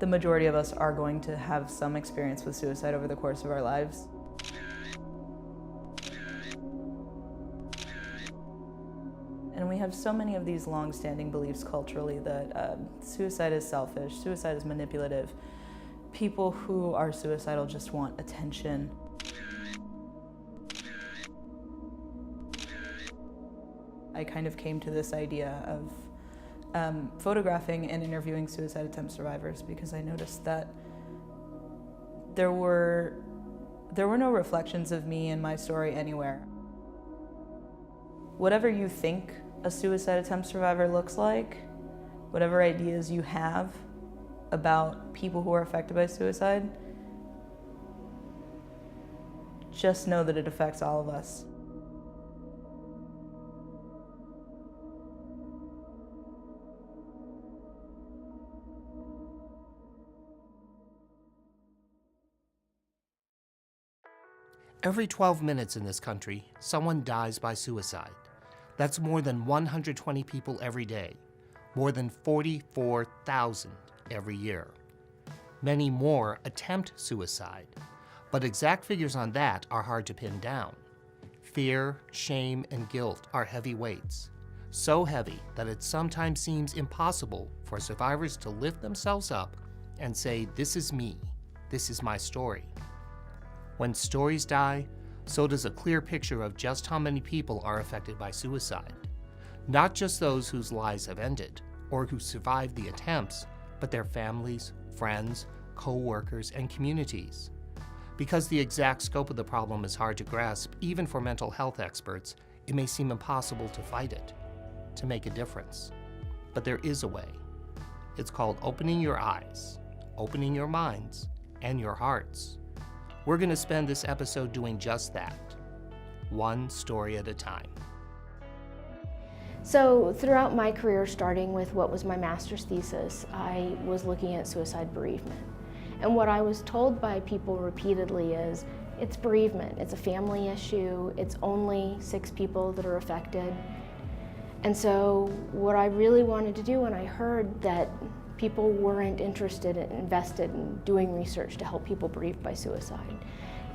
The majority of us are going to have some experience with suicide over the course of our lives. And we have so many of these long-standing beliefs culturally that suicide is selfish, suicide is manipulative. People who are suicidal just want attention. I kind of came to this idea of photographing and interviewing suicide attempt survivors because I noticed that there were no reflections of me in my story anywhere. Whatever you think a suicide attempt survivor looks like, whatever ideas you have about people who are affected by suicide, just know that it affects all of us. Every 12 minutes in this country, someone dies by suicide. That's more than 120 people every day, more than 44,000 every year. Many more attempt suicide, but exact figures on that are hard to pin down. Fear, shame, and guilt are heavy weights, so heavy that it sometimes seems impossible for survivors to lift themselves up and say, "This is me, this is my story." When stories die, so does a clear picture of just how many people are affected by suicide. Not just those whose lives have ended, or who survived the attempts, but their families, friends, co-workers, and communities. Because the exact scope of the problem is hard to grasp, even for mental health experts, it may seem impossible to fight it, to make a difference. But there is a way. It's called opening your eyes, opening your minds, and your hearts. We're going to spend this episode doing just that, one story at a time. So throughout my career, starting with what was my master's thesis, I was looking at suicide bereavement. And what I was told by people repeatedly is, it's bereavement, it's a family issue, it's only 6 people that are affected. And so what I really wanted to do when I heard that people weren't interested and invested in doing research to help people bereaved by suicide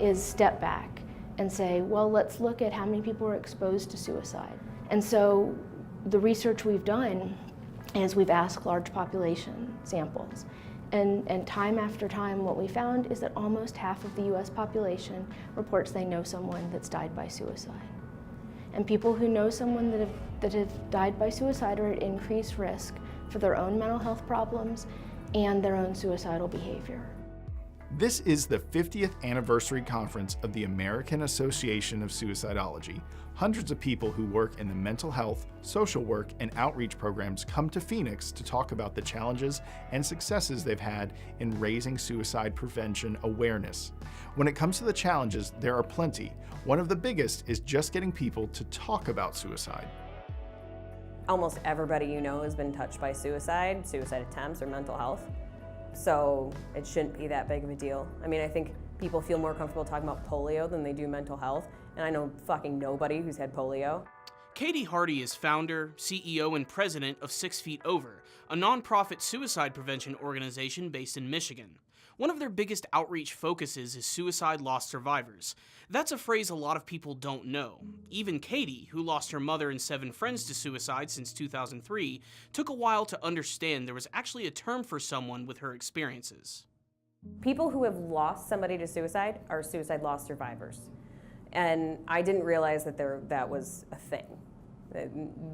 is step back and say, well, let's look at how many people are exposed to suicide. And so the research we've done is we've asked large population samples. And time after time, what we found is that almost half of the US population reports they know someone that's died by suicide. And people who know someone that have died by suicide are at increased risk for their own mental health problems and their own suicidal behavior. This is the 50th anniversary conference of the American Association of Suicidology. Hundreds of people who work in the mental health, social work, and outreach programs come to Phoenix to talk about the challenges and successes they've had in raising suicide prevention awareness. When it comes to the challenges, there are plenty. One of the biggest is just getting people to talk about suicide. Almost everybody you know has been touched by suicide attempts, or mental health. So it shouldn't be that big of a deal. I mean, I think people feel more comfortable talking about polio than they do mental health, and I know fucking nobody who's had polio. Katie Hardy is founder, CEO, and president of 6 Feet Over, a nonprofit suicide prevention organization based in Michigan. One of their biggest outreach focuses is suicide loss survivors. That's a phrase a lot of people don't know. Even Katie, who lost her mother and 7 friends to suicide since 2003, took a while to understand there was actually a term for someone with her experiences. People who have lost somebody to suicide are suicide loss survivors. And I didn't realize that that was a thing.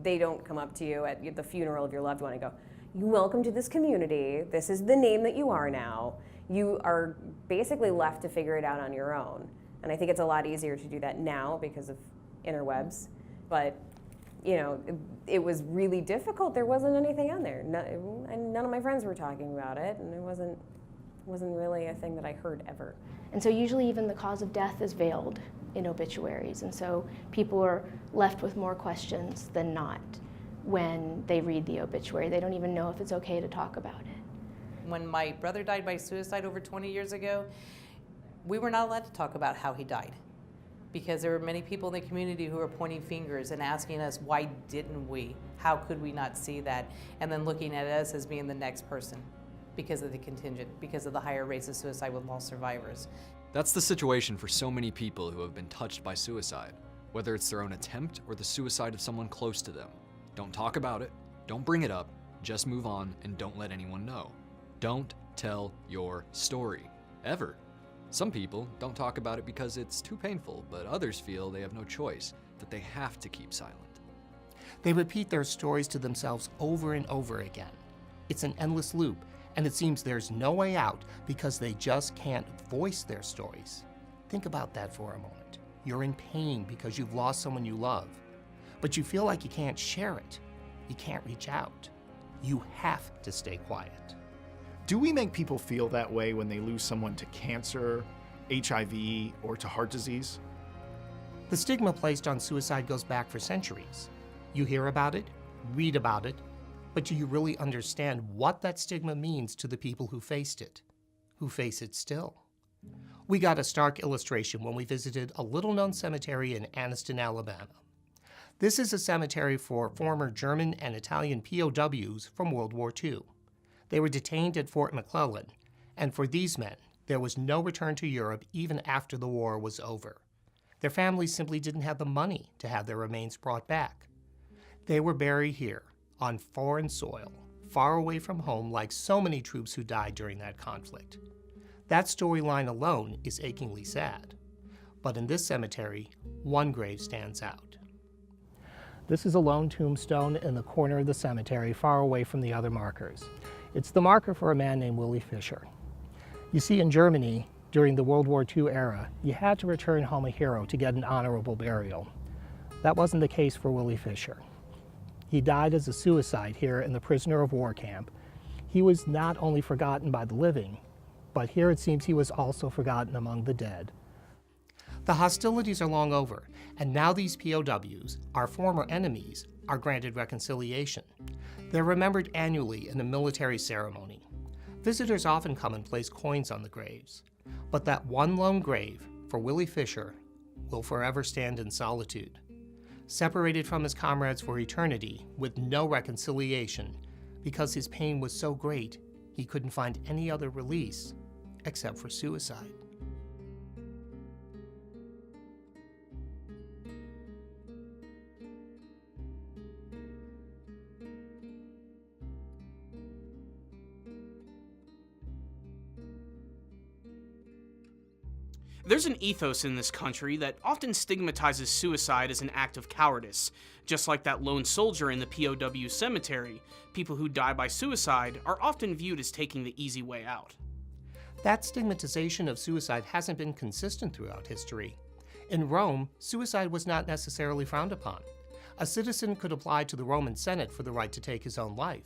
They don't come up to you at the funeral of your loved one and go, "You're welcome to this community. This is the name that you are now." You are basically left to figure it out on your own. And I think it's a lot easier to do that now because of interwebs. But, you know, it was really difficult. There wasn't anything on there. And none of my friends were talking about it, and it wasn't really a thing that I heard ever. And so usually even the cause of death is veiled in obituaries. And so people are left with more questions than not when they read the obituary. They don't even know if it's okay to talk about it. When my brother died by suicide over 20 years ago, we were not allowed to talk about how he died because there were many people in the community who were pointing fingers and asking us, why didn't we? How could we not see that? And then looking at us as being the next person because of the contingent, because of the higher rates of suicide with lost survivors. That's the situation for so many people who have been touched by suicide, whether it's their own attempt or the suicide of someone close to them. Don't talk about it, don't bring it up, just move on and don't let anyone know. Don't tell your story, ever. Some people don't talk about it because it's too painful, but others feel they have no choice, that they have to keep silent. They repeat their stories to themselves over and over again. It's an endless loop, and it seems there's no way out because they just can't voice their stories. Think about that for a moment. You're in pain because you've lost someone you love, but you feel like you can't share it. You can't reach out. You have to stay quiet. Do we make people feel that way when they lose someone to cancer, HIV, or to heart disease? The stigma placed on suicide goes back for centuries. You hear about it, read about it, but do you really understand what that stigma means to the people who faced it, who face it still? We got a stark illustration when we visited a little-known cemetery in Anniston, Alabama. This is a cemetery for former German and Italian POWs from World War II. They were detained at Fort McClellan, and for these men, there was no return to Europe even after the war was over. Their families simply didn't have the money to have their remains brought back. They were buried here, on foreign soil, far away from home like so many troops who died during that conflict. That storyline alone is achingly sad. But in this cemetery, one grave stands out. This is a lone tombstone in the corner of the cemetery, far away from the other markers. It's the marker for a man named Willie Fisher. You see, in Germany, during the World War II era, you had to return home a hero to get an honorable burial. That wasn't the case for Willie Fisher. He died as a suicide here in the prisoner of war camp. He was not only forgotten by the living, but here it seems he was also forgotten among the dead. The hostilities are long over, and now these POWs, our former enemies, are granted reconciliation. They're remembered annually in a military ceremony. Visitors often come and place coins on the graves, but that one lone grave for Willie Fisher will forever stand in solitude. Separated from his comrades for eternity with no reconciliation because his pain was so great he couldn't find any other release except for suicide. There's an ethos in this country that often stigmatizes suicide as an act of cowardice. Just like that lone soldier in the POW cemetery, people who die by suicide are often viewed as taking the easy way out. That stigmatization of suicide hasn't been consistent throughout history. In Rome, suicide was not necessarily frowned upon. A citizen could apply to the Roman Senate for the right to take his own life.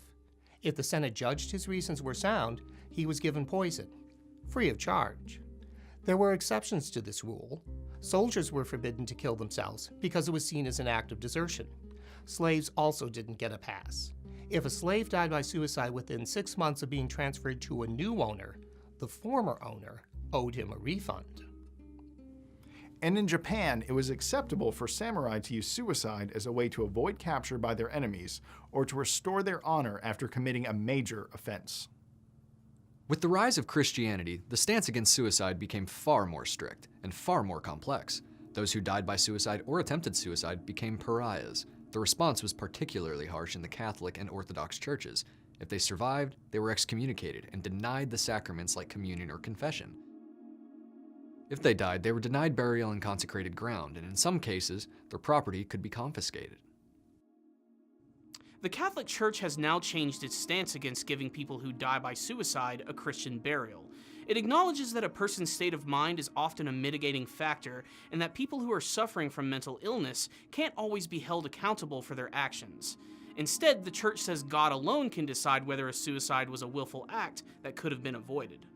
If the Senate judged his reasons were sound, he was given poison, free of charge. There were exceptions to this rule. Soldiers were forbidden to kill themselves because it was seen as an act of desertion. Slaves also didn't get a pass. If a slave died by suicide within 6 months of being transferred to a new owner, the former owner owed him a refund. And in Japan, it was acceptable for samurai to use suicide as a way to avoid capture by their enemies or to restore their honor after committing a major offense. With the rise of Christianity, the stance against suicide became far more strict and far more complex. Those who died by suicide or attempted suicide became pariahs. The response was particularly harsh in the Catholic and Orthodox churches. If they survived, they were excommunicated and denied the sacraments like communion or confession. If they died, they were denied burial in consecrated ground, and in some cases, their property could be confiscated. The Catholic Church has now changed its stance against giving people who die by suicide a Christian burial. It acknowledges that a person's state of mind is often a mitigating factor, and that people who are suffering from mental illness can't always be held accountable for their actions. Instead, the Church says God alone can decide whether a suicide was a willful act that could have been avoided.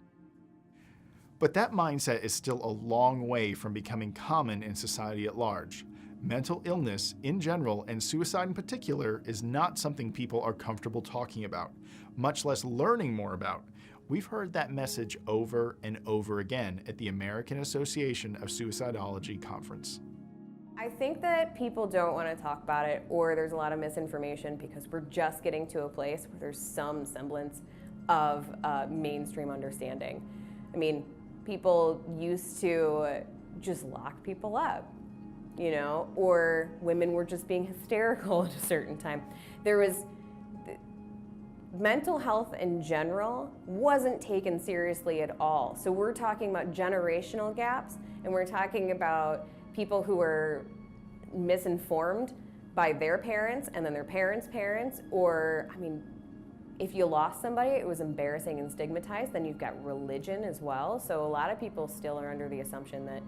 But that mindset is still a long way from becoming common in society at large. Mental illness in general, and suicide in particular, is not something people are comfortable talking about, much less learning more about. We've heard that message over and over again at the American Association of Suicidology conference. I think that people don't want to talk about it, or there's a lot of misinformation because we're just getting to a place where there's some semblance of mainstream understanding. I mean, people used to just lock people up, you know, or women were just being hysterical at a certain time. There was mental health in general wasn't taken seriously at all. So we're talking about generational gaps, and we're talking about people who were misinformed by their parents and then their parents' parents, or, I mean, if you lost somebody, it was embarrassing and stigmatized. Then you've got religion as well. So a lot of people still are under the assumption that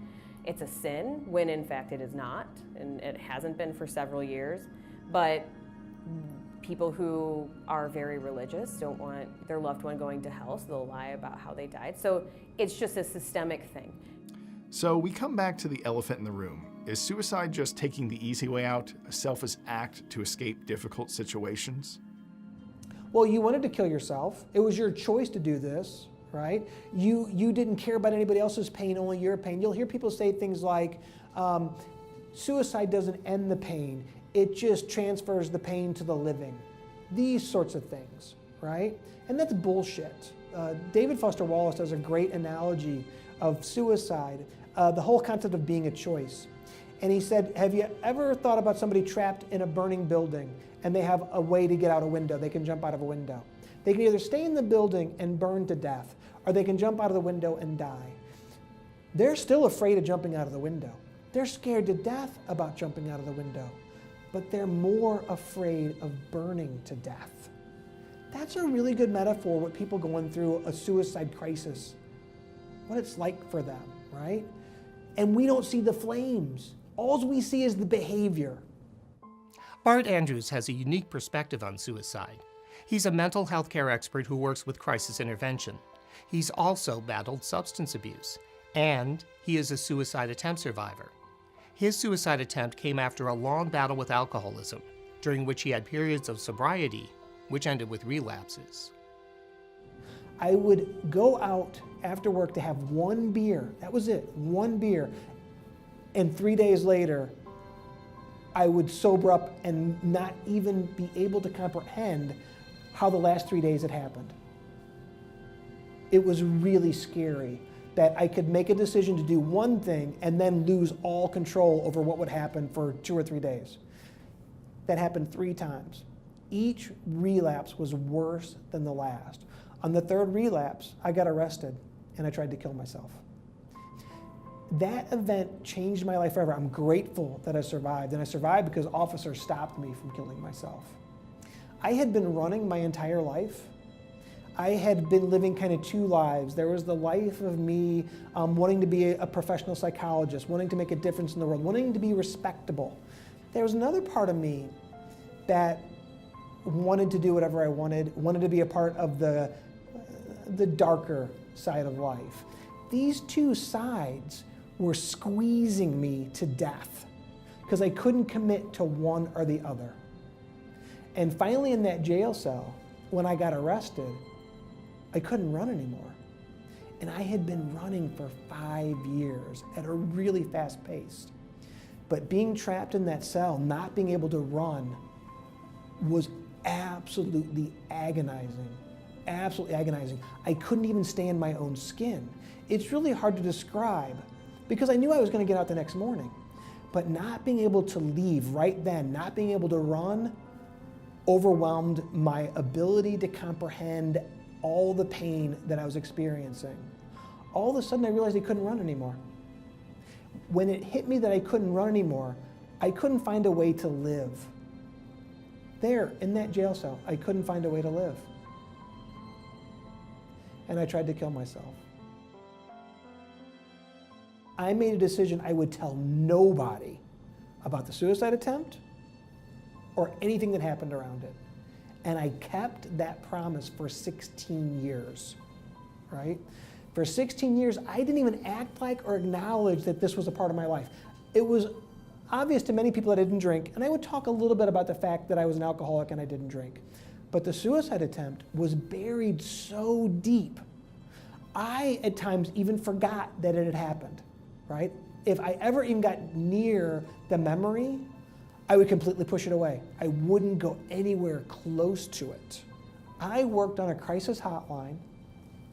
it's a sin, when in fact it is not, and it hasn't been for several years. But people who are very religious don't want their loved one going to hell, so they'll lie about how they died. So it's just a systemic thing. So we come back to the elephant in the room. Is suicide just taking the easy way out, a selfish act to escape difficult situations? Well, you wanted to kill yourself. It was your choice to do this, right? You didn't care about anybody else's pain, only your pain. You'll hear people say things like, suicide doesn't end the pain. It just transfers the pain to the living. These sorts of things, right? And that's bullshit. David Foster Wallace does a great analogy of suicide, the whole concept of being a choice. And he said, have you ever thought about somebody trapped in a burning building and they have a way to get out a window? They can jump out of a window. They can either stay in the building and burn to death, or they can jump out of the window and die. They're still afraid of jumping out of the window. They're scared to death about jumping out of the window, but they're more afraid of burning to death. That's a really good metaphor what people going through a suicide crisis, what it's like for them, right? And we don't see the flames. All we see is the behavior. Bart Andrews has a unique perspective on suicide. He's a mental health care expert who works with crisis intervention. He's also battled substance abuse, and he is a suicide attempt survivor. His suicide attempt came after a long battle with alcoholism, during which he had periods of sobriety, which ended with relapses. I would go out after work to have one beer. That was it, one beer. And 3 days later, I would sober up and not even be able to comprehend how the last 3 days had happened. It was really scary that I could make a decision to do one thing and then lose all control over what would happen for 2 or 3 days. That happened 3 times. Each relapse was worse than the last. On the 3rd relapse, I got arrested and I tried to kill myself. That event changed my life forever. I'm grateful that I survived, and I survived because officers stopped me from killing myself. I had been running my entire life. I had been living kind of 2 lives. There was the life of me wanting to be a professional psychologist, wanting to make a difference in the world, wanting to be respectable. There was another part of me that wanted to do whatever I wanted to be a part of the darker side of life. These 2 sides were squeezing me to death because I couldn't commit to one or the other. And finally in that jail cell, when I got arrested, I couldn't run anymore. And I had been running for 5 years at a really fast pace. But being trapped in that cell, not being able to run, was absolutely agonizing. Absolutely agonizing. I couldn't even stay in my own skin. It's really hard to describe because I knew I was going to get out the next morning. But not being able to leave right then, not being able to run, overwhelmed my ability to comprehend all the pain that I was experiencing. All of a sudden I realized I couldn't run anymore. When it hit me that I couldn't run anymore, I couldn't find a way to live. There, in that jail cell, I couldn't find a way to live. And I tried to kill myself. I made a decision I would tell nobody about the suicide attempt or anything that happened around it. And I kept that promise for 16 years, right? For 16 years, I didn't even act like or acknowledge that this was a part of my life. It was obvious to many people that I didn't drink, and I would talk a little bit about the fact that I was an alcoholic and I didn't drink. But the suicide attempt was buried so deep, I at times even forgot that it had happened, right? If I ever even got near the memory, I would completely push it away. I wouldn't go anywhere close to it. I worked on a crisis hotline,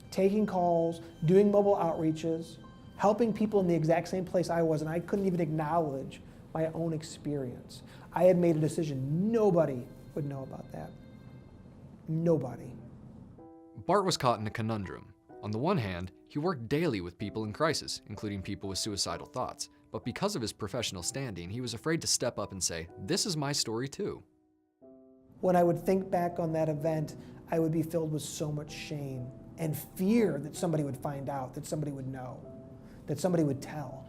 taking calls, doing mobile outreaches, helping people in the exact same place I was, and I couldn't even acknowledge my own experience. I had made a decision. Nobody would know about that. Nobody. Bart was caught in a conundrum. On the one hand, he worked daily with people in crisis, including people with suicidal thoughts. But because of his professional standing, he was afraid to step up and say, "This is my story too." When I would think back on that event, I would be filled with so much shame and fear that somebody would find out, that somebody would know, that somebody would tell.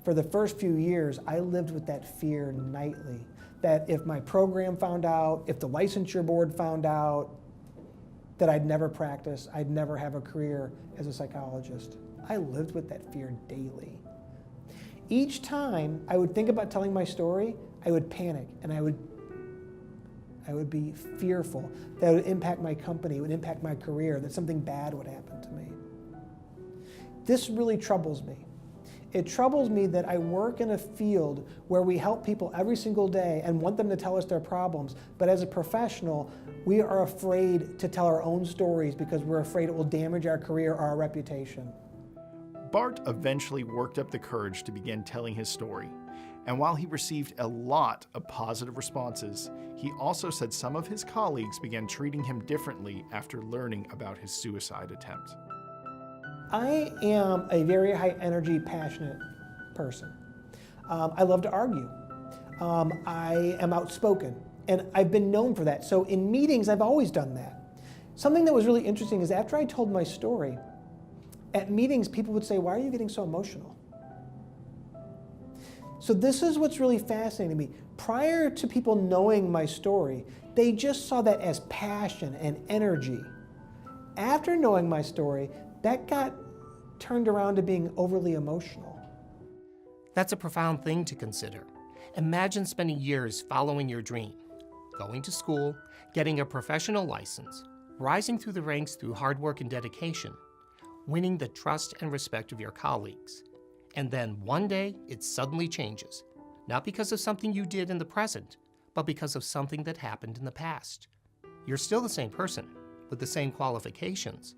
For the first few years, I lived with that fear nightly, that if my program found out, if the licensure board found out, that I'd never practice, I'd never have a career as a psychologist. I lived with that fear daily. Each time I would think about telling my story, I would panic and I would be fearful that it would impact my company, it would impact my career, that something bad would happen to me. This really troubles me. It troubles me that I work in a field where we help people every single day and want them to tell us their problems, but as a professional, we are afraid to tell our own stories because we're afraid it will damage our career or our reputation. Bart eventually worked up the courage to begin telling his story. And while he received a lot of positive responses, he also said some of his colleagues began treating him differently after learning about his suicide attempt. I am a very high energy, passionate person. I love to argue. I am outspoken, and I've been known for that. So in meetings, I've always done that. Something that was really interesting is after I told my story, at meetings, people would say, "Why are you getting so emotional?" So this is what's really fascinating to me. Prior to people knowing my story, they just saw that as passion and energy. After knowing my story, that got turned around to being overly emotional. That's a profound thing to consider. Imagine spending years following your dream, going to school, getting a professional license, rising through the ranks through hard work and dedication, winning the trust and respect of your colleagues. And then one day, it suddenly changes, not because of something you did in the present, but because of something that happened in the past. You're still the same person, with the same qualifications.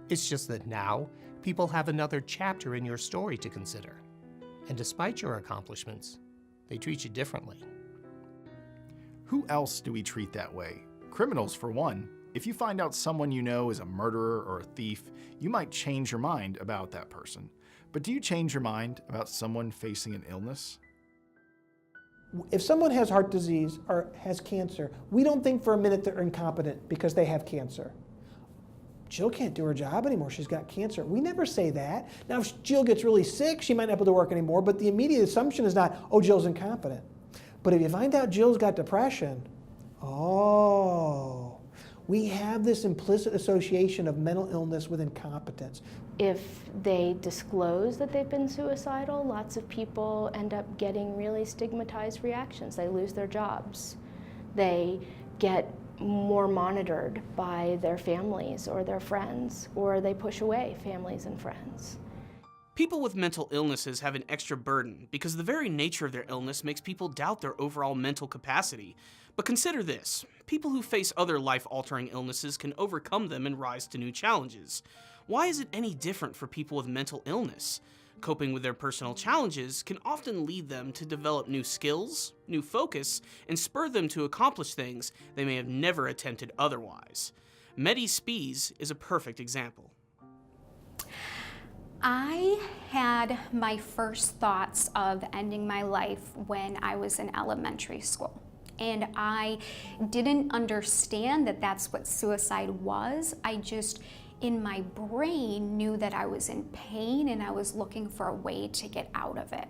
It's just that now, people have another chapter in your story to consider. And despite your accomplishments, they treat you differently. Who else do we treat that way? Criminals, for one. If you find out someone you know is a murderer or a thief, you might change your mind about that person. But do you change your mind about someone facing an illness? If someone has heart disease or has cancer, we don't think for a minute they're incompetent because they have cancer. Jill can't do her job anymore, she's got cancer. We never say that. Now, if Jill gets really sick, she might not be able to work anymore, but the immediate assumption is not, oh, Jill's incompetent. But if you find out Jill's got depression, oh, we have this implicit association of mental illness with incompetence. If they disclose that they've been suicidal, lots of people end up getting really stigmatized reactions. They lose their jobs. They get more monitored by their families or their friends, or they push away families and friends. People with mental illnesses have an extra burden because the very nature of their illness makes people doubt their overall mental capacity. But consider this, people who face other life-altering illnesses can overcome them and rise to new challenges. Why is it any different for people with mental illness? Coping with their personal challenges can often lead them to develop new skills, new focus, and spur them to accomplish things they may have never attempted otherwise. Medi Spies is a perfect example. I had my first thoughts of ending my life when I was in elementary school. And I didn't understand that that's what suicide was. I just, in my brain, knew that I was in pain and I was looking for a way to get out of it.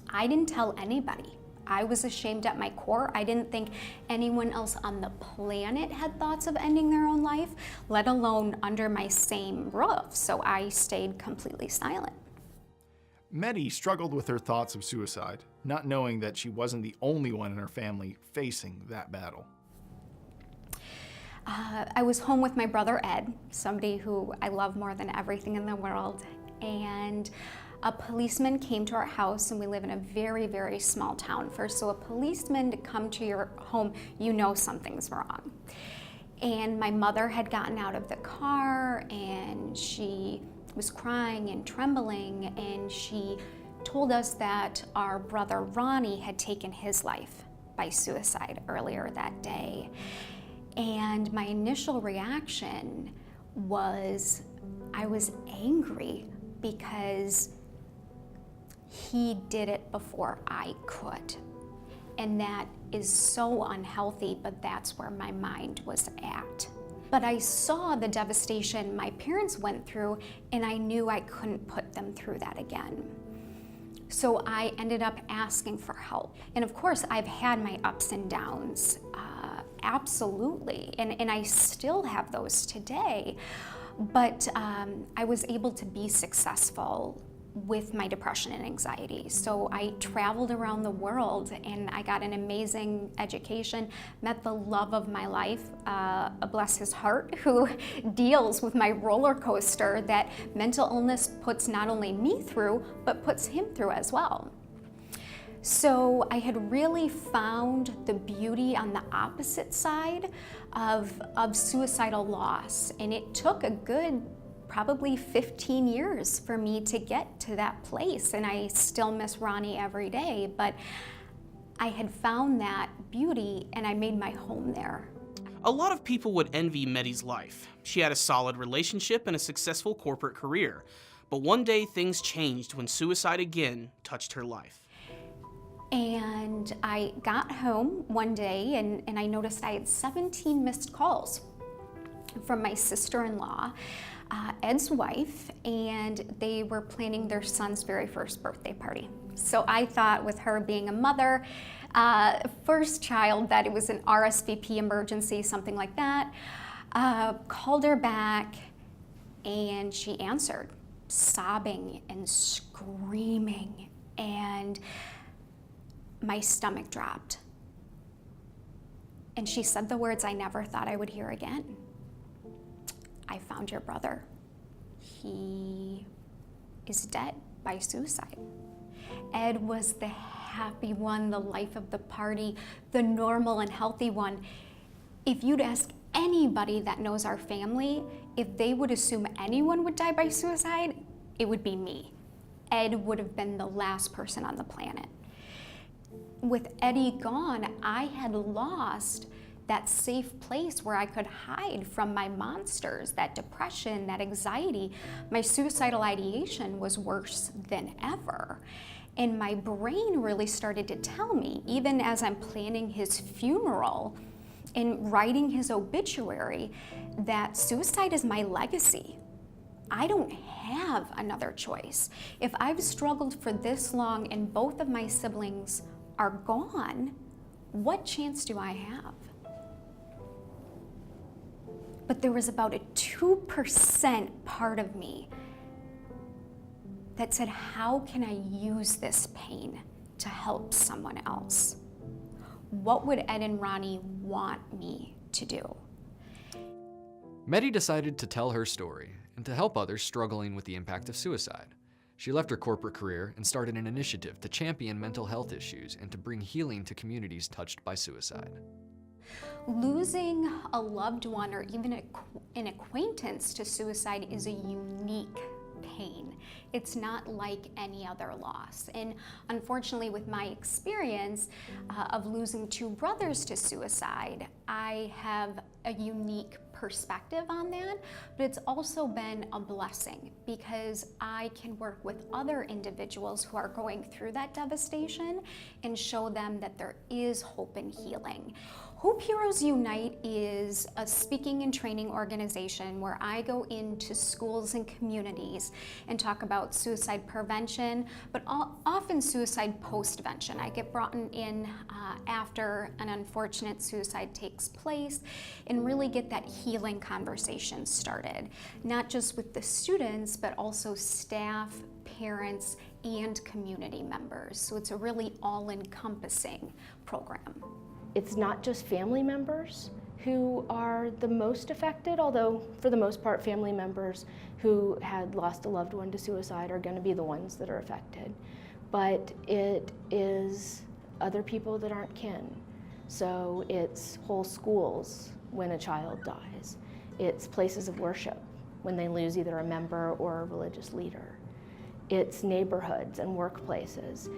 I didn't tell anybody. I was ashamed at my core. I didn't think anyone else on the planet had thoughts of ending their own life, let alone under my same roof. So I stayed completely silent. Medi struggled with her thoughts of suicide, not knowing that she wasn't the only one in her family facing that battle. I was home with my brother Ed, somebody who I love more than everything in the world, and A policeman came to our house, and we live in a very, very small town. So a policeman to come to your home, you know something's wrong. And my mother had gotten out of the car, and she was crying and trembling, and she told us that our brother Ronnie had taken his life by suicide earlier that day. And my initial reaction was, I was angry because he did it before I could. And that is so unhealthy, but that's where my mind was at. But I saw the devastation my parents went through, and I knew I couldn't put them through that again. So I ended up asking for help. And of course, I've had my ups and downs, absolutely, and I still have those today. But I was able to be successful with my depression and anxiety. So I traveled around the world, and I got an amazing education, met the love of my life, bless his heart, who deals with my roller coaster that mental illness puts not only me through, but puts him through as well. So I had really found the beauty on the opposite side of suicidal loss, and it took a good probably 15 years for me to get to that place, and I still miss Ronnie every day, but I had found that beauty and I made my home there. A lot of people would envy Medi's life. She had a solid relationship and a successful corporate career, but one day things changed when suicide again touched her life. And I got home one day and I noticed I had 17 missed calls from my sister-in-law, Ed's wife, and they were planning their son's very first birthday party. So I thought, with her being a mother, first child, that it was an RSVP emergency, something like that. Called her back, and she answered, sobbing and screaming, and my stomach dropped. And she said the words I never thought I would hear again. I found your brother. He is dead by suicide. Ed was the happy one, the life of the party, the normal and healthy one. If you'd ask anybody that knows our family, if they would assume anyone would die by suicide, it would be me. Ed would have been the last person on the planet. With Eddie gone, I had lost that safe place where I could hide from my monsters, that depression, that anxiety. My suicidal ideation was worse than ever. And my brain really started to tell me, even as I'm planning his funeral and writing his obituary, that suicide is my legacy. I don't have another choice. If I've struggled for this long and both of my siblings are gone, what chance do I have? But there was about a 2% part of me that said, how can I use this pain to help someone else? What would Ed and Ronnie want me to do? Medi decided to tell her story and to help others struggling with the impact of suicide. She left her corporate career and started an initiative to champion mental health issues and to bring healing to communities touched by suicide. Losing a loved one or even an acquaintance to suicide is a unique pain. It's not like any other loss. And unfortunately, with my experience of losing two brothers to suicide, I have a unique perspective on that, but it's also been a blessing because I can work with other individuals who are going through that devastation and show them that there is hope and healing. Hope Heroes Unite is a speaking and training organization where I go into schools and communities and talk about suicide prevention, but often suicide postvention. I get brought in after an unfortunate suicide takes place and really get that healing conversation started, not just with the students, but also staff, parents, and community members. So it's a really all-encompassing program. It's not just family members, who are the most affected, although for the most part family members who had lost a loved one to suicide are going to be the ones that are affected. But it is other people that aren't kin. So it's whole schools when a child dies. It's places of worship when they lose either a member or a religious leader. It's neighborhoods and workplaces.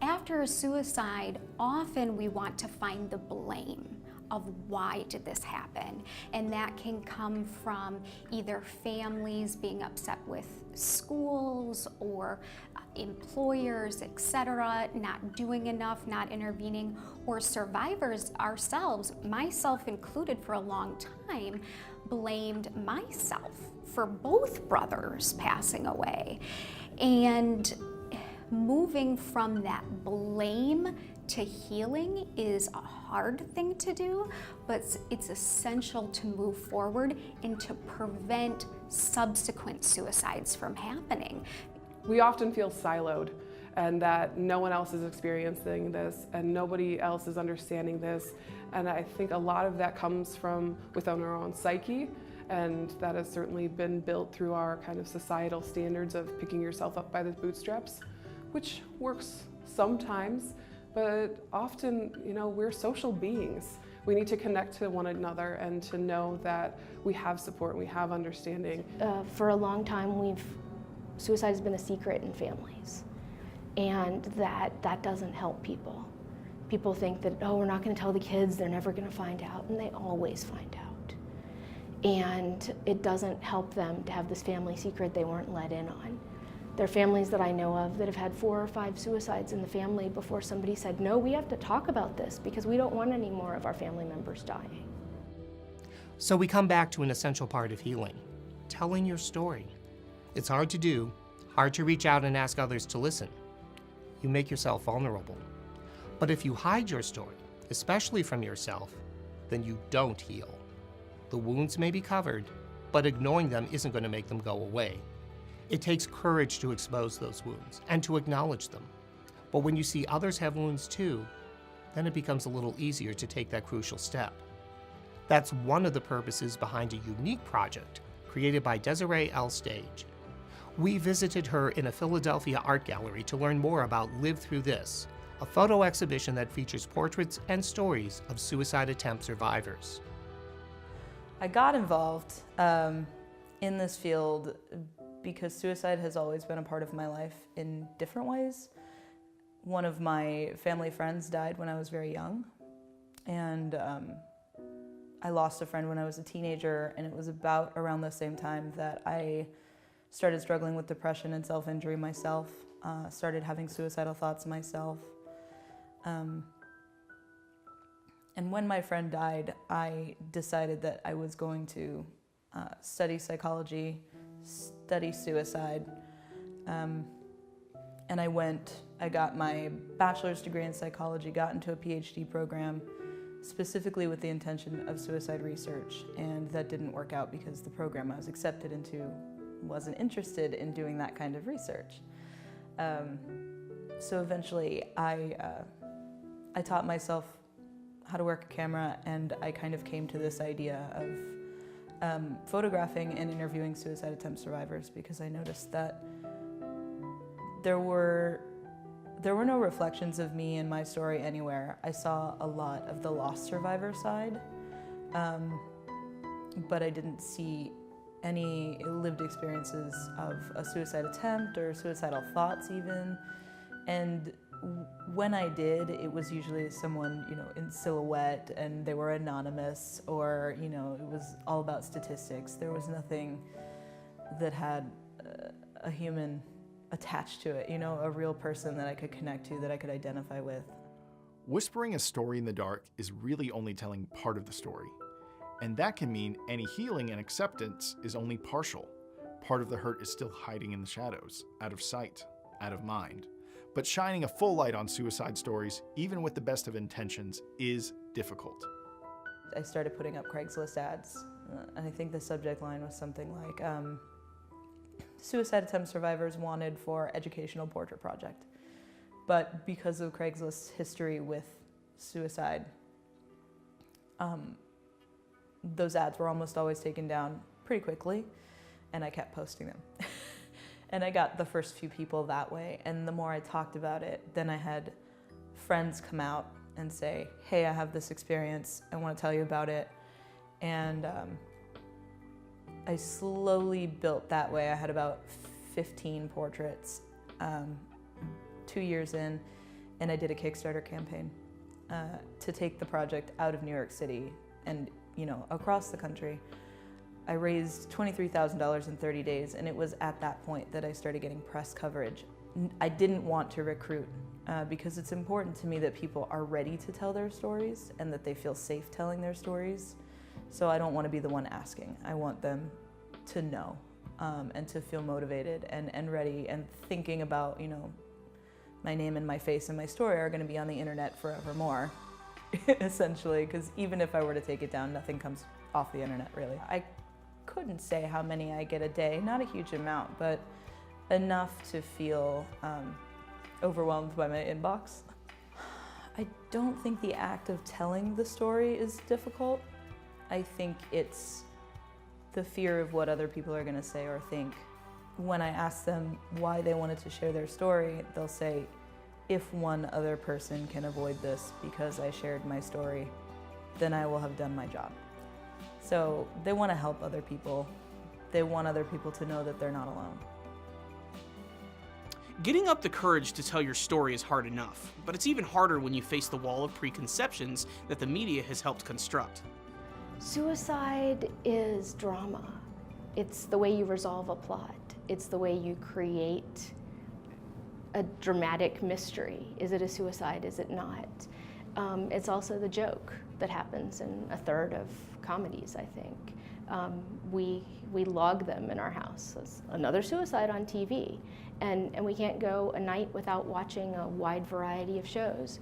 After a suicide, often we want to find the blame of why did this happen? And that can come from either families being upset with schools or employers, etc., not doing enough, not intervening, or survivors ourselves, myself included for a long time, blamed myself for both brothers passing away. And moving from that blame to healing is a hard thing to do, but it's essential to move forward and to prevent subsequent suicides from happening. We often feel siloed and that no one else is experiencing this and nobody else is understanding this. And I think a lot of that comes from within our own psyche, and that has certainly been built through our kind of societal standards of picking yourself up by the bootstraps, which works sometimes, but often, we're social beings. We need to connect to one another and to know that we have support and we have understanding. For a long time, suicide has been a secret in families, and that doesn't help people. People think that, oh, we're not going to tell the kids, they're never going to find out, and they always find out. And it doesn't help them to have this family secret they weren't let in on. There are families that I know of that have had 4 or 5 suicides in the family before somebody said, no, we have to talk about this because we don't want any more of our family members dying. So we come back to an essential part of healing, telling your story. It's hard to do, hard to reach out and ask others to listen. You make yourself vulnerable. But if you hide your story, especially from yourself, then you don't heal. The wounds may be covered, but ignoring them isn't going to make them go away. It takes courage to expose those wounds and to acknowledge them. But when you see others have wounds too, then it becomes a little easier to take that crucial step. That's one of the purposes behind a unique project created by Desiree L. Stage. We visited her in a Philadelphia art gallery to learn more about Live Through This, a photo exhibition that features portraits and stories of suicide attempt survivors. I got involved in this field because suicide has always been a part of my life in different ways. One of my family friends died when I was very young, and I lost a friend when I was a teenager, and it was about around the same time that I started struggling with depression and self-injury myself, started having suicidal thoughts myself. And when my friend died, I decided that I was going to study psychology, study suicide, and I got my bachelor's degree in psychology, got into a PhD program specifically with the intention of suicide research, and that didn't work out because the program I was accepted into wasn't interested in doing that kind of research. So eventually I taught myself how to work a camera, and I kind of came to this idea of photographing and interviewing suicide attempt survivors because I noticed that there were no reflections of me in my story anywhere. I saw a lot of the lost survivor side, but I didn't see any lived experiences of a suicide attempt or suicidal thoughts even. And when I did, it was usually someone, in silhouette, and they were anonymous, or, it was all about statistics. There was nothing that had a human attached to it, a real person that I could connect to, that I could identify with. Whispering a story in the dark is really only telling part of the story. And that can mean any healing and acceptance is only partial. Part of the hurt is still hiding in the shadows, out of sight, out of mind. But shining a full light on suicide stories, even with the best of intentions, is difficult. I started putting up Craigslist ads, and I think the subject line was something like, suicide attempt survivors wanted for educational portrait project. But because of Craigslist's history with suicide, those ads were almost always taken down pretty quickly, and I kept posting them. And I got the first few people that way, and the more I talked about it, then I had friends come out and say, hey, I have this experience, I want to tell you about it. And I slowly built that way. I had about 15 portraits 2 years in, and I did a Kickstarter campaign to take the project out of New York City and, you know, across the country. I raised $23,000 in 30 days, and it was at that point that I started getting press coverage. I didn't want to recruit because it's important to me that people are ready to tell their stories and that they feel safe telling their stories. So I don't want to be the one asking. I want them to know and to feel motivated and ready and thinking about, you know, my name and my face and my story are going to be on the internet forevermore, essentially, because even if I were to take it down, nothing comes off the internet, really. I couldn't say how many I get a day, not a huge amount, but enough to feel overwhelmed by my inbox. I don't think the act of telling the story is difficult. I think it's the fear of what other people are going to say or think. When I ask them why they wanted to share their story, they'll say, if one other person can avoid this because I shared my story, then I will have done my job. So they want to help other people. They want other people to know that they're not alone. Getting up the courage to tell your story is hard enough, but it's even harder when you face the wall of preconceptions that the media has helped construct. Suicide is drama. It's the way you resolve a plot. It's the way you create a dramatic mystery. Is it a suicide? Is it not? It's also the joke that happens in a third of comedies, I think. We log them in our house. There's another suicide on TV. And we can't go a night without watching a wide variety of shows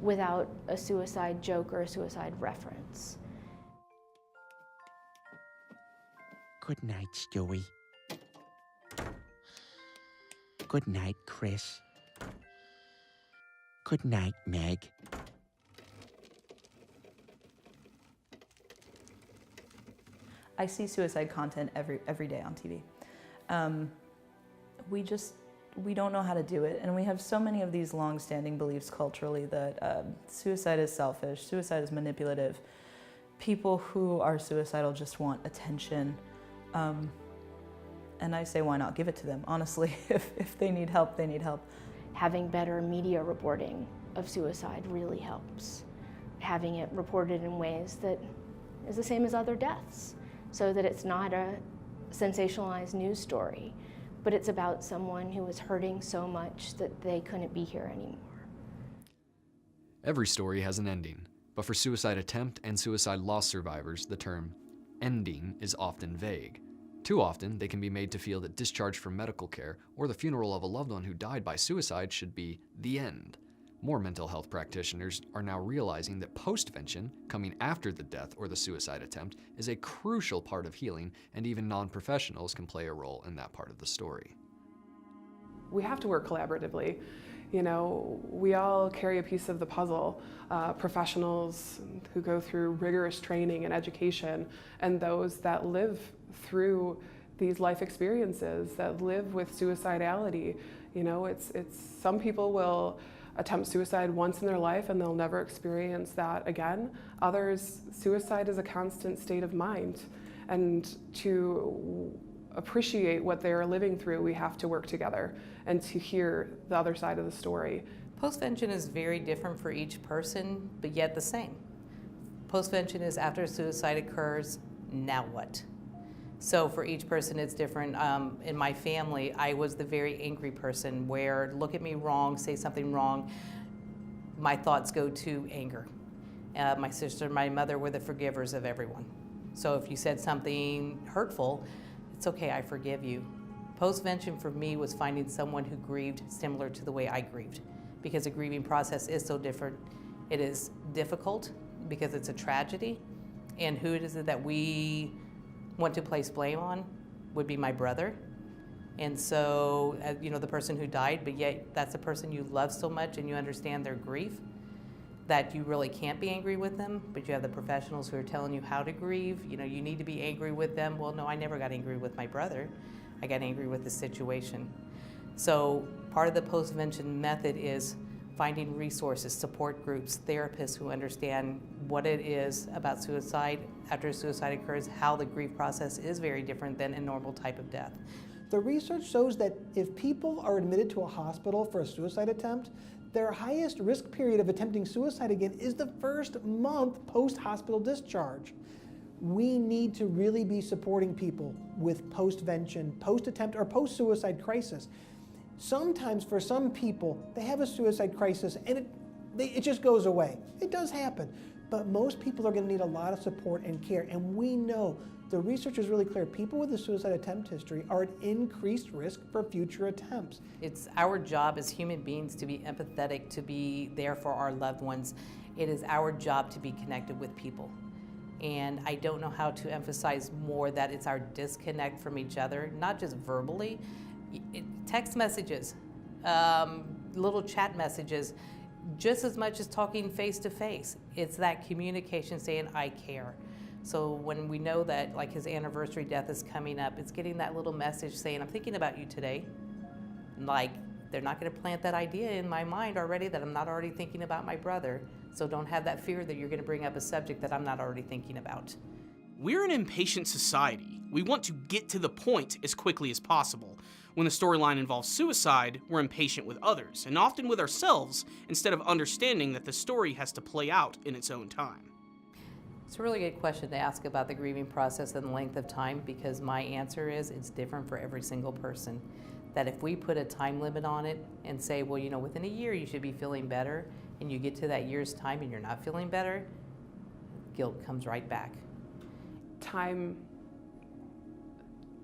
without a suicide joke or a suicide reference. Good night, Stewie. Good night, Chris. Good night, Meg. I see suicide content every day on TV. We don't know how to do it, and we have so many of these long-standing beliefs culturally that suicide is selfish, suicide is manipulative. People who are suicidal just want attention, and I say, why not give it to them? Honestly, if they need help, they need help. Having better media reporting of suicide really helps. Having it reported in ways that is the same as other deaths, so that it's not a sensationalized news story, but it's about someone who was hurting so much that they couldn't be here anymore. Every story has an ending, but for suicide attempt and suicide loss survivors, the term ending is often vague. Too often, they can be made to feel that discharge from medical care or the funeral of a loved one who died by suicide should be the end. More mental health practitioners are now realizing that postvention, coming after the death or the suicide attempt, is a crucial part of healing, and even non-professionals can play a role in that part of the story. We have to work collaboratively. You know, we all carry a piece of the puzzle. Professionals who go through rigorous training and education, and those that live through these life experiences, that live with suicidality. You know, it's some people will attempt suicide once in their life and they'll never experience that again. Others, suicide is a constant state of mind. And to appreciate what they are living through, we have to work together and to hear the other side of the story. Postvention is very different for each person, but yet the same. Postvention is after suicide occurs, now what? So for each person it's different. In my family, I was the very angry person where look at me wrong, say something wrong, my thoughts go to anger. My sister and my mother were the forgivers of everyone. So if you said something hurtful, it's okay, I forgive you. Postvention for me was finding someone who grieved similar to the way I grieved, because the grieving process is so different. It is difficult because it's a tragedy, and who is it that we want to place blame on would be my brother. And so, you know, the person who died, but yet that's the person you love so much and you understand their grief. that you really can't be angry with them, but you have the professionals who are telling you how to grieve. You know, you need to be angry with them. Well, no, I never got angry with my brother. I got angry with the situation. So part of the post-vention method is finding resources, support groups, therapists who understand what it is about suicide after a suicide occurs, how the grief process is very different than a normal type of death. The research shows that if people are admitted to a hospital for a suicide attempt, their highest risk period of attempting suicide again is the first month post-hospital discharge. We need to really be supporting people with post-vention, post-attempt, or post-suicide crisis. Sometimes for some people, they have a suicide crisis and it just goes away. It does happen. But most people are going to need a lot of support and care. And we know, the research is really clear, people with a suicide attempt history are at increased risk for future attempts. It's our job as human beings to be empathetic, to be there for our loved ones. It is our job to be connected with people. And I don't know how to emphasize more that it's our disconnect from each other, not just verbally. Text messages, little chat messages, just as much as talking face to face. It's that communication saying, I care. So when we know that like his anniversary death is coming up, it's getting that little message saying, I'm thinking about you today. Like, they're not gonna plant that idea in my mind already that I'm not already thinking about my brother. So don't have that fear that you're gonna bring up a subject that I'm not already thinking about. We're an impatient society. We want to get to the point as quickly as possible. When the storyline involves suicide, we're impatient with others, and often with ourselves, instead of understanding that the story has to play out in its own time. It's a really good question to ask about the grieving process and the length of time, because my answer is it's different for every single person. That if we put a time limit on it and say, well, you know, within a year you should be feeling better, and you get to that year's time and you're not feeling better, guilt comes right back. Time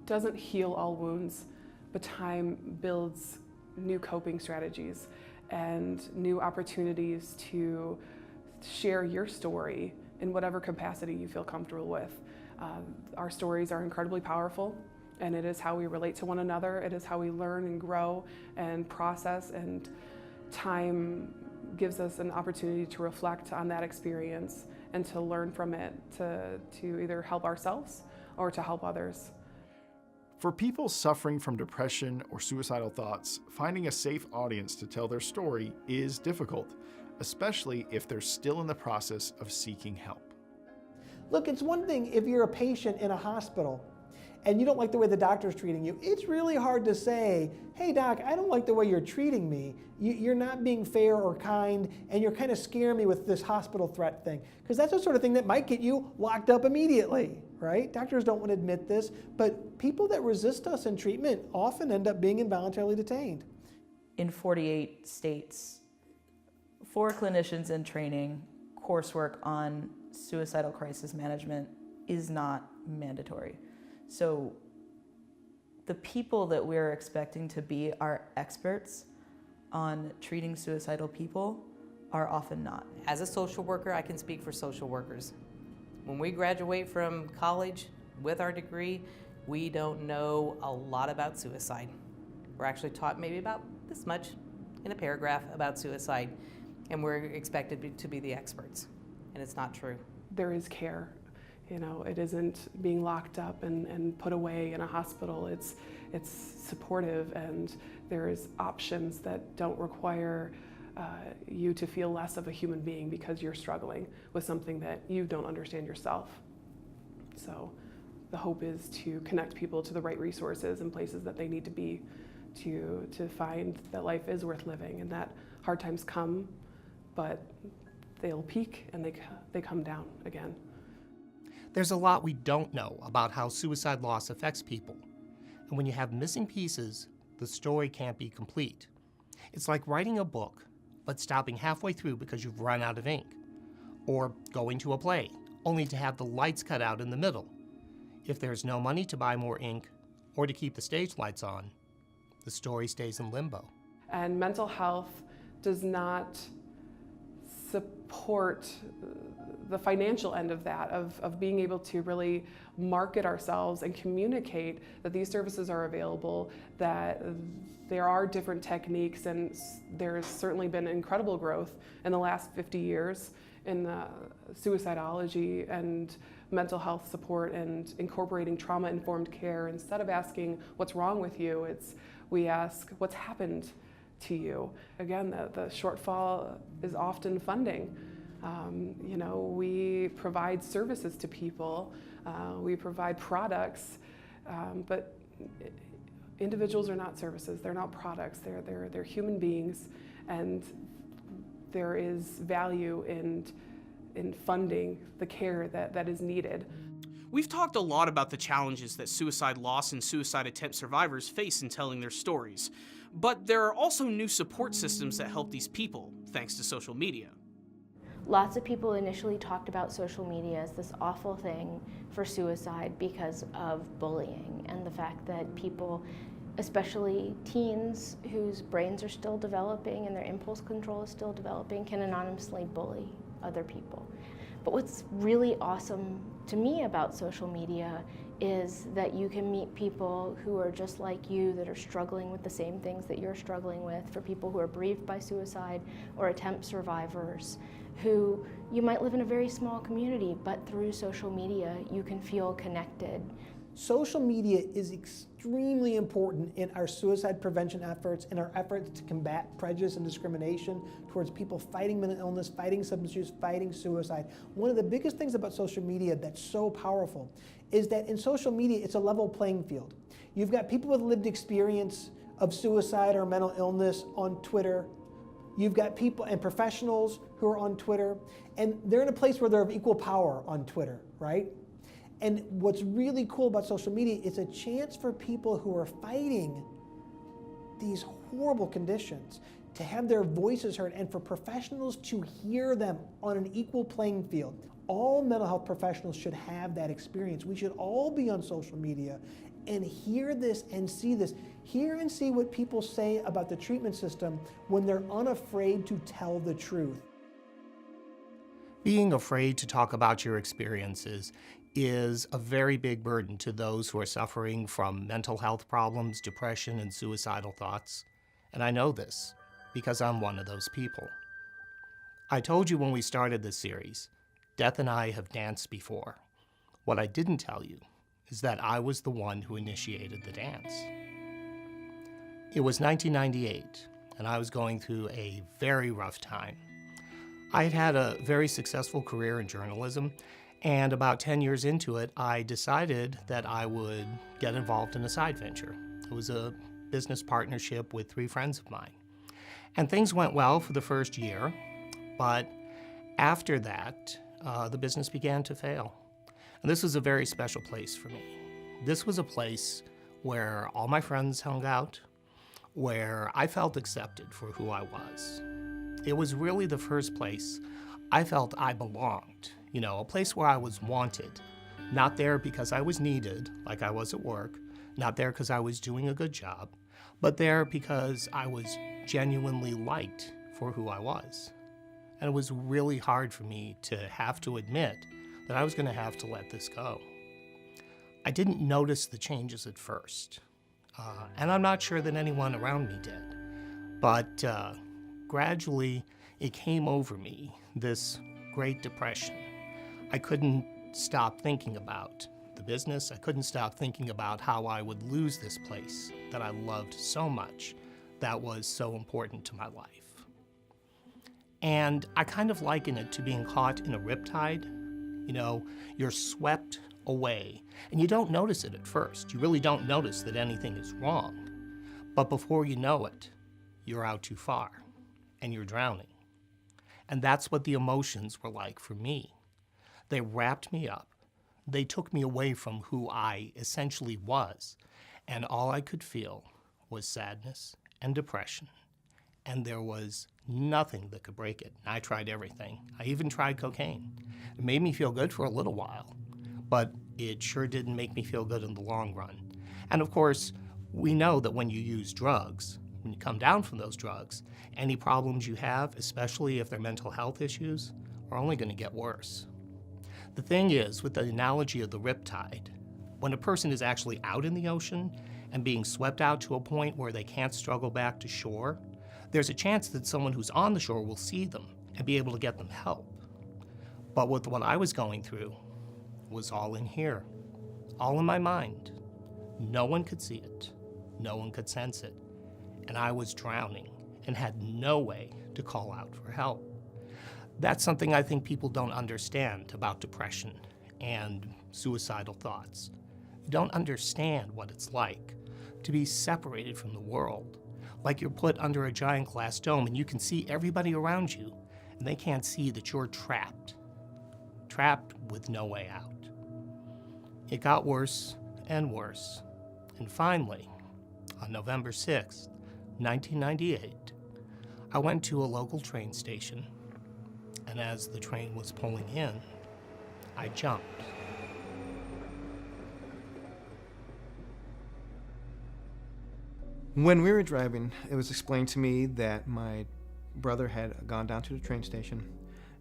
doesn't heal all wounds, but time builds new coping strategies and new opportunities to share your story in whatever capacity you feel comfortable with. Our stories are incredibly powerful, and it is how we relate to one another. It is how we learn and grow and process, and time gives us an opportunity to reflect on that experience and to learn from it, to either help ourselves or to help others. For people suffering from depression or suicidal thoughts, finding a safe audience to tell their story is difficult, especially if they're still in the process of seeking help. Look, it's one thing if you're a patient in a hospital and you don't like the way the doctor's treating you. It's really hard to say, hey doc, I don't like the way you're treating me. You're not being fair or kind, and you're kind of scaring me with this hospital threat thing. Because that's the sort of thing that might get you locked up immediately, right? Doctors don't want to admit this, but people that resist us in treatment often end up being involuntarily detained. In 48 states, for clinicians in training, coursework on suicidal crisis management is not mandatory. So the people that we're expecting to be our experts on treating suicidal people are often not. As a social worker, I can speak for social workers. When we graduate from college with our degree, we don't know a lot about suicide. We're actually taught maybe about this much in a paragraph about suicide, and we're expected to be the experts, and it's not true. There is care. You know, it isn't being locked up and put away in a hospital. It's supportive, and there's options that don't require you to feel less of a human being because you're struggling with something that you don't understand yourself. So the hope is to connect people to the right resources and places that they need to be to find that life is worth living, and that hard times come, but they'll peak and they come down again. There's a lot we don't know about how suicide loss affects people. And when you have missing pieces, the story can't be complete. It's like writing a book, but stopping halfway through because you've run out of ink. Or going to a play, only to have the lights cut out in the middle. If there's no money to buy more ink or to keep the stage lights on, the story stays in limbo. And mental health does not support the financial end of that, of being able to really market ourselves and communicate that these services are available, that there are different techniques, and there's certainly been incredible growth in the last 50 years in suicidology and mental health support and incorporating trauma-informed care. Instead of asking what's wrong with you, we ask what's happened to you. Again, the shortfall is often funding. We provide services to people, we provide products, but individuals are not services, they're not products, they're human beings, and there is value in funding the care that is needed. We've talked a lot about the challenges that suicide loss and suicide attempt survivors face in telling their stories, but there are also new support systems that help these people, thanks to social media. Lots of people initially talked about social media as this awful thing for suicide because of bullying and the fact that people, especially teens whose brains are still developing and their impulse control is still developing, can anonymously bully other people. But what's really awesome to me about social media is that you can meet people who are just like you, that are struggling with the same things that you're struggling with, for people who are bereaved by suicide or attempt survivors, who you might live in a very small community, but through social media you can feel connected. Social media is extremely important in our suicide prevention efforts, in our efforts to combat prejudice and discrimination towards people fighting mental illness, fighting substance use, fighting suicide. One of the biggest things about social media that's so powerful is that in social media, it's a level playing field. You've got people with lived experience of suicide or mental illness on Twitter. You've got people and professionals who are on Twitter, and they're in a place where they're of equal power on Twitter, right? And what's really cool about social media, it's a chance for people who are fighting these horrible conditions to have their voices heard, and for professionals to hear them on an equal playing field. All mental health professionals should have that experience. We should all be on social media and hear this and see this. Hear and see what people say about the treatment system when they're unafraid to tell the truth. Being afraid to talk about your experiences is a very big burden to those who are suffering from mental health problems, depression, and suicidal thoughts. And I know this because I'm one of those people. I told you when we started this series, Death and I have danced before. What I didn't tell you is that I was the one who initiated the dance. It was 1998, and I was going through a very rough time. I had had a very successful career in journalism, and about 10 years into it, I decided that I would get involved in a side venture. It was a business partnership with 3 friends of mine. And things went well for the first year, but after that, the business began to fail. And this was a very special place for me. This was a place where all my friends hung out, where I felt accepted for who I was. It was really the first place I felt I belonged, a place where I was wanted. Not there because I was needed, like I was at work, not there because I was doing a good job, but there because I was genuinely liked for who I was. And it was really hard for me to have to admit that I was going to have to let this go. I didn't notice the changes at first, and I'm not sure that anyone around me did. But gradually, it came over me, this Great Depression. I couldn't stop thinking about the business. I couldn't stop thinking about how I would lose this place that I loved so much, that was so important to my life. And I kind of liken it to being caught in a riptide. You're swept away, and you don't notice it at first. You really don't notice that anything is wrong. But before you know it, you're out too far, and you're drowning. And that's what the emotions were like for me. They wrapped me up. They took me away from who I essentially was, and all I could feel was sadness and depression. And there was nothing that could break it. I tried everything. I even tried cocaine. It made me feel good for a little while, but it sure didn't make me feel good in the long run. And of course, we know that when you use drugs, when you come down from those drugs, any problems you have, especially if they're mental health issues, are only going to get worse. The thing is, with the analogy of the riptide, when a person is actually out in the ocean and being swept out to a point where they can't struggle back to shore, there's a chance that someone who's on the shore will see them and be able to get them help. But with what I was going through, it was all in here, all in my mind. No one could see it, no one could sense it, and I was drowning and had no way to call out for help. That's something I think people don't understand about depression and suicidal thoughts. You don't understand what it's like to be separated from the world, like you're put under a giant glass dome and you can see everybody around you, and they can't see that you're trapped with no way out. It got worse and worse, and finally, on November 6th, 1998, I went to a local train station, and as the train was pulling in, I jumped. When we were driving, it was explained to me that my brother had gone down to the train station,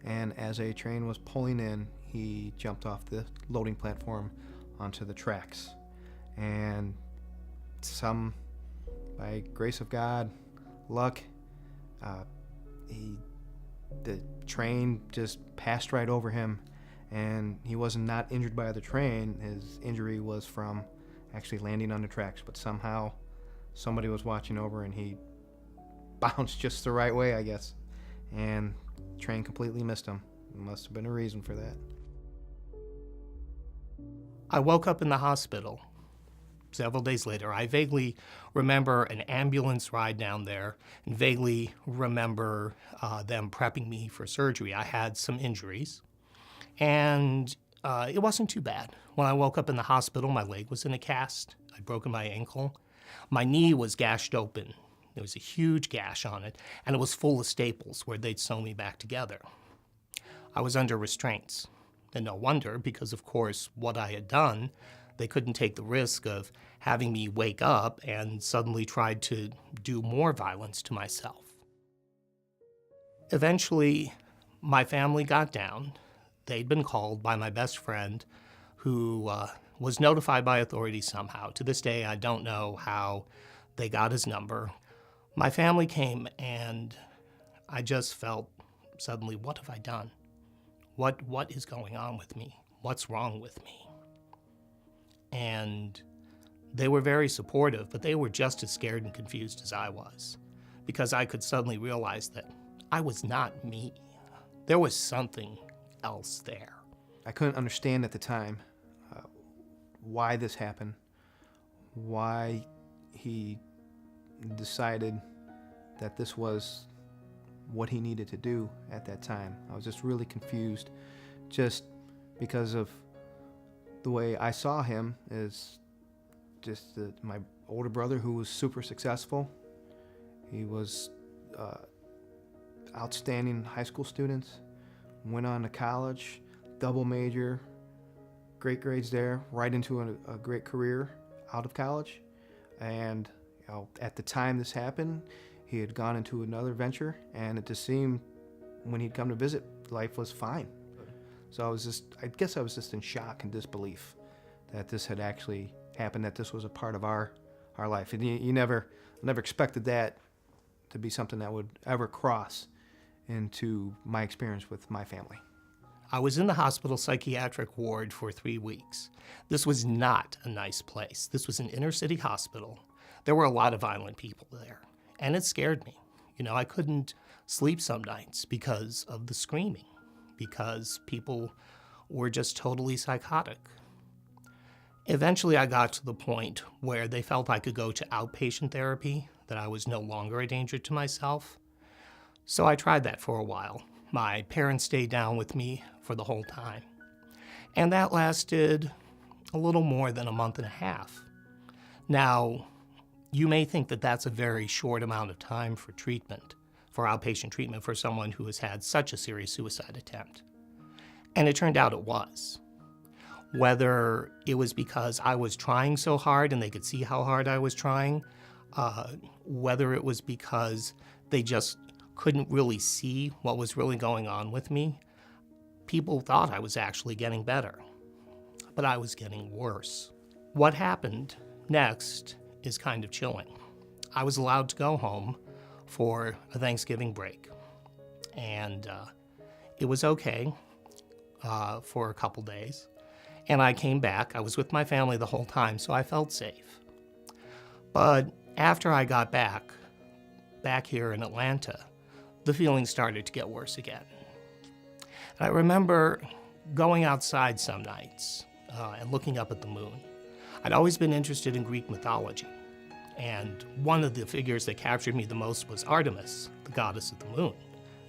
and as a train was pulling in, he jumped off the loading platform onto the tracks. And by grace of God, luck, the train just passed right over him, and he was not injured by the train. His injury was from actually landing on the tracks, but somehow somebody was watching over and he bounced just the right way, I guess, and the train completely missed him. There must have been a reason for that. I woke up in the hospital several days later. I vaguely remember an ambulance ride down there and vaguely remember them prepping me for surgery. I had some injuries, and it wasn't too bad. When I woke up in the hospital, my leg was in a cast. I'd broken my ankle. My knee was gashed open. There was a huge gash on it, and it was full of staples where they'd sew me back together. I was under restraints, and no wonder, because of course what I had done, they couldn't take the risk of having me wake up and suddenly try to do more violence to myself. Eventually, my family got down. They'd been called by my best friend, who was notified by authorities somehow. To this day, I don't know how they got his number. My family came, and I just felt suddenly, what have I done? What is going on with me? What's wrong with me? And they were very supportive, but they were just as scared and confused as I was, because I could suddenly realize that I was not me. There was something else there. I couldn't understand at the time why this happened, why he decided that this was what he needed to do at that time. I was just really confused, just because of the way I saw him as just my older brother who was super successful. He was outstanding high school student, went on to college, double major, great grades there, right into a great career out of college. And at the time this happened, he had gone into another venture, and it just seemed when he'd come to visit, life was fine. So I guess I was just in shock and disbelief that this had actually happened, that this was a part of our life. And you never expected that to be something that would ever cross into my experience with my family. I was in the hospital psychiatric ward for 3 weeks. This was not a nice place. This was an inner city hospital. There were a lot of violent people there, and it scared me. I couldn't sleep some nights because of the screaming, because people were just totally psychotic. Eventually, I got to the point where they felt I could go to outpatient therapy, that I was no longer a danger to myself. So I tried that for a while. My parents stayed down with me for the whole time. And that lasted a little more than a month and a half. Now, you may think that that's a very short amount of time for treatment, for outpatient treatment for someone who has had such a serious suicide attempt. And it turned out it was. Whether it was because I was trying so hard and they could see how hard I was trying, Whether it was because they just couldn't really see what was really going on with me, people thought I was actually getting better, but I was getting worse. What happened next is kind of chilling. I was allowed to go home for a Thanksgiving break, and it was okay for a couple days. And I came back. I was with my family the whole time, so I felt safe. But after I got back here in Atlanta, the feeling started to get worse again. And I remember going outside some nights and looking up at the moon. I'd always been interested in Greek mythology, and one of the figures that captured me the most was Artemis, the goddess of the moon.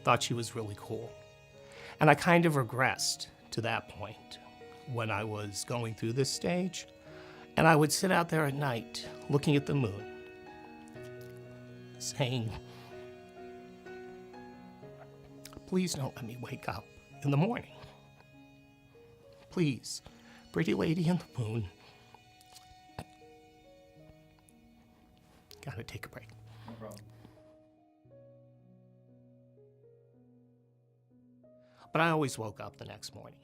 Thought she was really cool. And I kind of regressed to that point when I was going through this stage, and I would sit out there at night looking at the moon, saying, please don't let me wake up in the morning. Please, pretty lady in the moon. Gotta take a break. No problem. But I always woke up the next morning,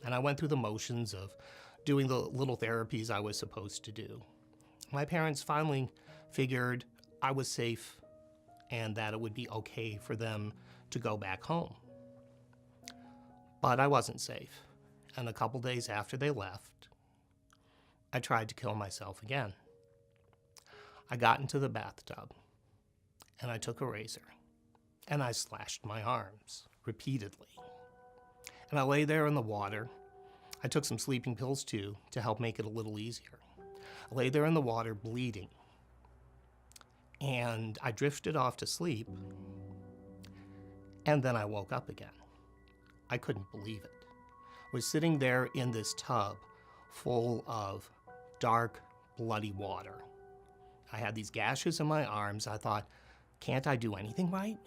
and I went through the motions of doing the little therapies I was supposed to do. My parents finally figured I was safe and that it would be okay for them to go back home. But I wasn't safe, and a couple days after they left, I tried to kill myself again. I got into the bathtub, and I took a razor, and I slashed my arms repeatedly. And I lay there in the water. I took some sleeping pills too to help make it a little easier. I lay there in the water bleeding, and I drifted off to sleep, and then I woke up again. I couldn't believe it. I was sitting there in this tub full of dark, bloody water. I had these gashes in my arms. I thought, can't I do anything right?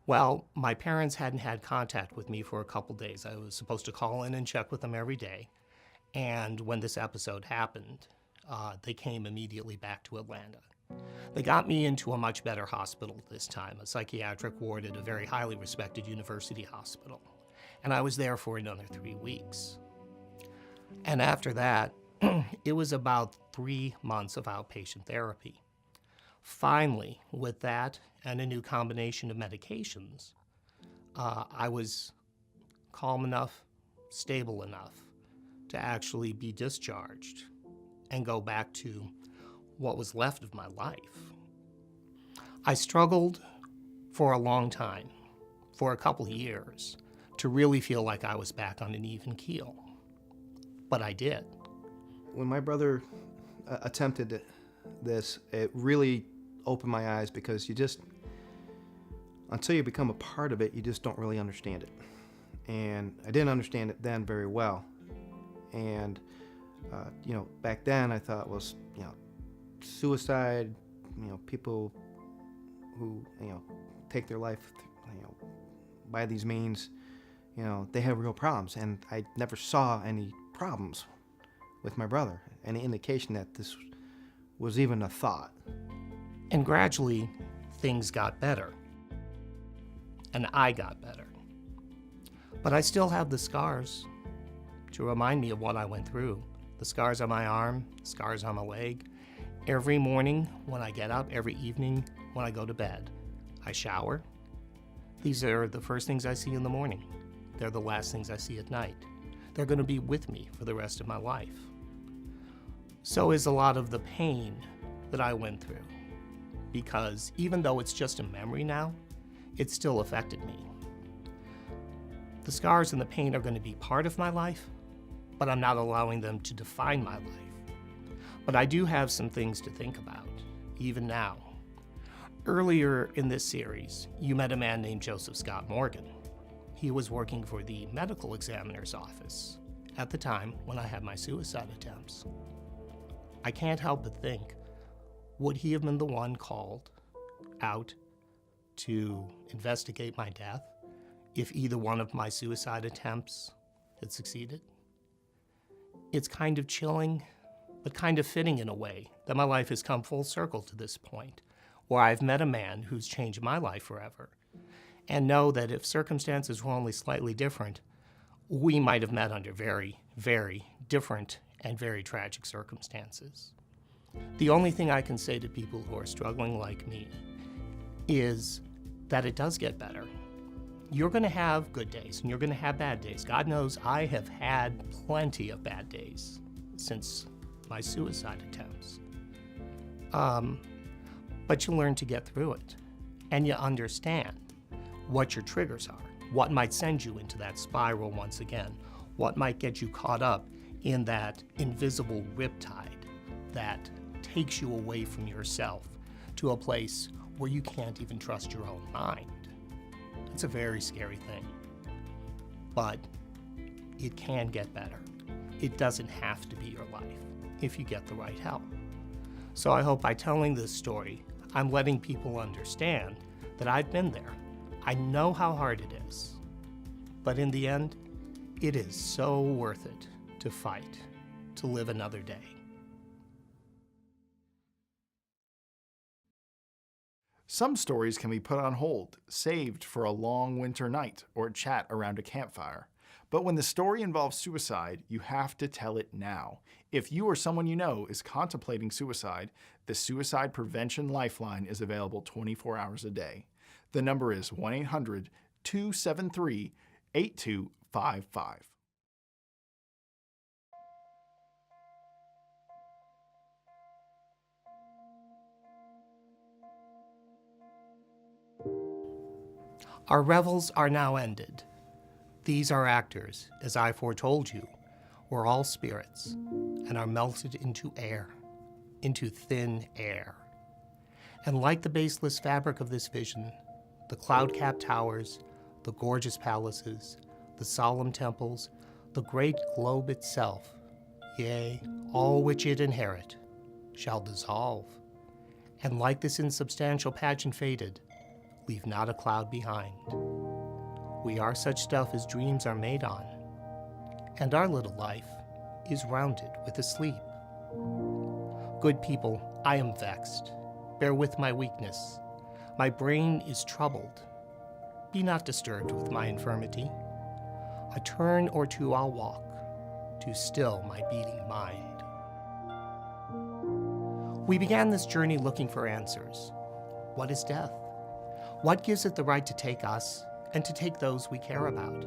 Well, my parents hadn't had contact with me for a couple days. I was supposed to call in and check with them every day. And when this episode happened, they came immediately back to Atlanta. They got me into a much better hospital this time, a psychiatric ward at a very highly respected university hospital. And I was there for another 3 weeks. And after that, it was about 3 months of outpatient therapy. Finally, with that and a new combination of medications, I was calm enough, stable enough to actually be discharged and go back to what was left of my life. I struggled for a long time, for a couple years, to really feel like I was back on an even keel. But I did. When my brother attempted this, it really opened my eyes, because you just, until you become a part of it, you just don't really understand it. And I didn't understand it then very well. And, back then I thought, well, suicide, people who, take their life, by these means, they have real problems. And I never saw any problems with my brother, any indication that this was even a thought. And gradually, things got better. And I got better. But I still have the scars to remind me of what I went through. The scars on my arm, the scars on my leg. Every morning when I get up, every evening when I go to bed, I shower. These are the first things I see in the morning. They're the last things I see at night. They're going to be with me for the rest of my life. So is a lot of the pain that I went through. Because even though it's just a memory now, it still affected me. The scars and the pain are going to be part of my life, but I'm not allowing them to define my life. But I do have some things to think about, even now. Earlier in this series, you met a man named Joseph Scott Morgan. He was working for the medical examiner's office at the time when I had my suicide attempts. I can't help but think, would he have been the one called out to investigate my death if either one of my suicide attempts had succeeded? It's kind of chilling, but kind of fitting in a way that my life has come full circle to this point, where I've met a man who's changed my life forever, and know that if circumstances were only slightly different, we might have met under very, very different and very tragic circumstances. The only thing I can say to people who are struggling like me is that it does get better. You're going to have good days and you're going to have bad days. God knows I have had plenty of bad days since my suicide attempts. But you learn to get through it, and you understand what your triggers are, what might send you into that spiral once again, what might get you caught up in that invisible riptide that takes you away from yourself to a place where you can't even trust your own mind. It's a very scary thing, but it can get better. It doesn't have to be your life if you get the right help. So I hope by telling this story, I'm letting people understand that I've been there. I know how hard it is, but in the end, it is so worth it to fight, to live another day. Some stories can be put on hold, saved for a long winter night or a chat around a campfire. But when the story involves suicide, you have to tell it now. If you or someone you know is contemplating suicide, the Suicide Prevention Lifeline is available 24 hours a day. The number is 1-800-273-8255. Our revels are now ended. These are actors, as I foretold you, were all spirits, and are melted into air, into thin air. And like the baseless fabric of this vision, the cloud-capped towers, the gorgeous palaces, the solemn temples, the great globe itself, yea, all which it inherit, shall dissolve. And like this insubstantial pageant faded, leave not a cloud behind. We are such stuff as dreams are made on, and our little life is rounded with a sleep. Good people, I am vexed. Bear with my weakness. My brain is troubled. Be not disturbed with my infirmity. A turn or two I'll walk, to still my beating mind. We began this journey looking for answers. What is death? What gives it the right to take us and to take those we care about?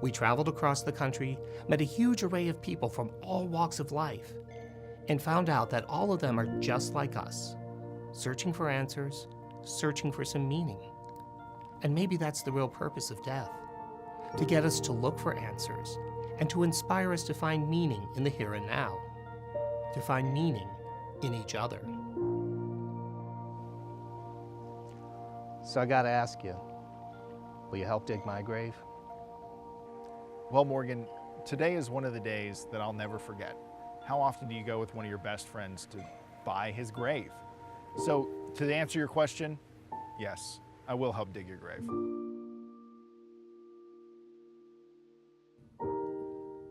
We traveled across the country, met a huge array of people from all walks of life, and found out that all of them are just like us, searching for answers, searching for some meaning. And maybe that's the real purpose of death, to get us to look for answers and to inspire us to find meaning in the here and now, to find meaning in each other. So I gotta ask you, will you help dig my grave? Well, Morgan, today is one of the days that I'll never forget. How often do you go with one of your best friends to buy his grave? So, to answer your question, yes, I will help dig your grave.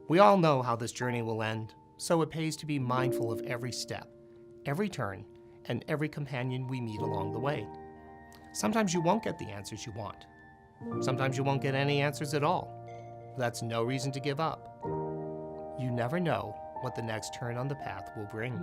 We all know how this journey will end, so it pays to be mindful of every step, every turn, and every companion we meet along the way. Sometimes you won't get the answers you want. Sometimes you won't get any answers at all. That's no reason to give up. You never know what the next turn on the path will bring.